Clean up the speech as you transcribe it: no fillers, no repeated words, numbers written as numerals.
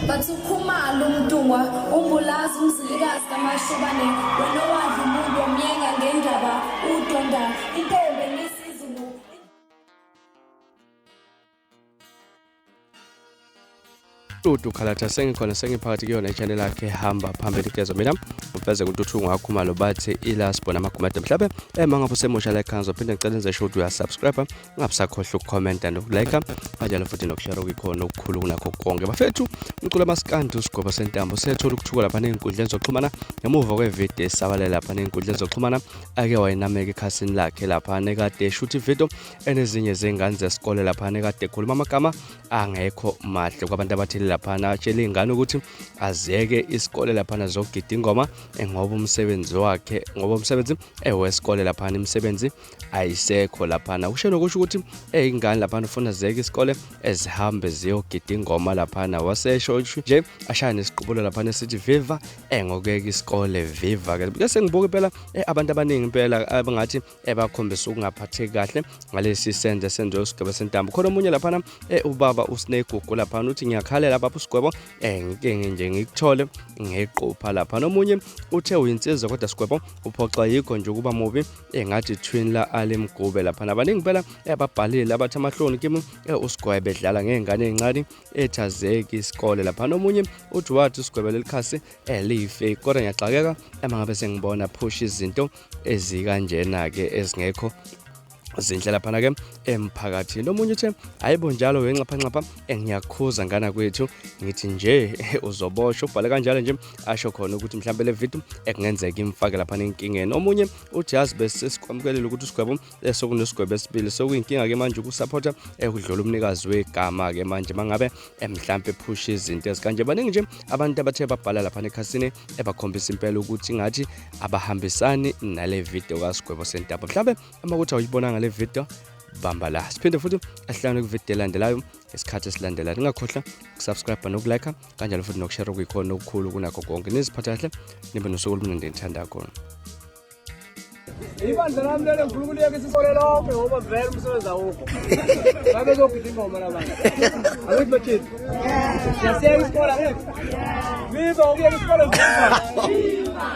bathukhumala umdungwa umbulazi umzilikazi kamashobane wena wadla umuntu wamyenga ngendaba udonda intombi nesizulu. Ukhalatha sengikhona sengiphakathi kuyona ichannel yakhe hamba phambili kezo mina uveze kuntuthu ngakhuma lo bathi ilasibona amagumede mhlabe mangabe usemusha like kanzo phinde ngicela enze sure uya subscribe ngabusakhohle ucomment nokulike kanjalo futhi nokushare ukukhona okukhulu kunakho konke bafethu umculo amaskandi uSgwebosentambo sethola ukuthuka lapha nezinkundleni zokuxhumana ngemuva kweVido esabalele lapha nezinkundleni zokuxhumana ake wayinameka ekhasini lakhe lapha nekade shoot iVido enezinye zengane zesikole lapha nekade khuluma amagama angekho mahle kwabantu abathile lapha atshela ingane ukuthi azeke isikole lapha zogida ingoma ngoba umsebenzi wakhe ngoba umsebenzi wesikole lapha imisebenzi ayisekho lapha ushelo kusho ukuthi ingane lapha ufuna zeke isikole ezihambe ziyogida ingoma lapha wasesho nje ashaya isiqubulo lapha sithi viva ngokeka isikole viva ke bese ngibuka phela abantu abaningi phela abangathi bakhombisa ukungaphatheki kahle ngalesi senze senzo uSgwebosentambo khona omunye lapha ubaba uSnegugu lapha uthi ngiyakhalela baba uSgwebo ngike nje ngikuthole ngeqopha lapha nomunye uthe uyinsizwa kodwa Sgwebo uphoxa yikho nje ukuba mubi engathi twin la alemgube lapha nabaningi phela ababhalile abathi amahloni kimi uSgwebo edlala ngengane ezincane ethazeki isikole lapha nomunye uthi wathi uSgwebo lelikhasi life kodwa ngiyaxakeka mangabe sengibona push izinto ezikanjena ke ezingekho zinhle lapha ke emphakathini nomunye uthe ayibo njalo wenxapha ngiyakhuza ngana kwethu ngithi nje uzoboshwa ubhale kanjalo nje asho khona ukuthi mhlambe le video ekungenzeka imfake lapha nenkingeni omunye uthi yazi bese sikwamkelela ukuthi uSgwebo sokunoSgwebo esibili sokuyinkinga ke manje ukusupporta ukudlula umnikazi wegama ke manje mangabe mhlambe push izinto ezikanje baningi nje abantu abathe babhala lapha nekhasini ebakhombisa impela ukuthi ngathi abahambisani nale video kaSgwebosentambo mhlambe amakuthi awuyibona le video bamba la siphinde futhi ahlangane kuvideo elandelayo esikhathi esilandelayo ngakhohlwa ukusubscribe nokulike kanjalo futhi nokushare ukuyikhona okukhulu kunakho konke niziphatha kahle nibe nosuku olumnandi enithanda khona ibandla lami lele uNkulunkulu yake sisole lonke ngoba vele umsebenzi awukho babe zogida ingoma labantu akuthi bathini siyasiya isikole viva ukuyeka isikole viva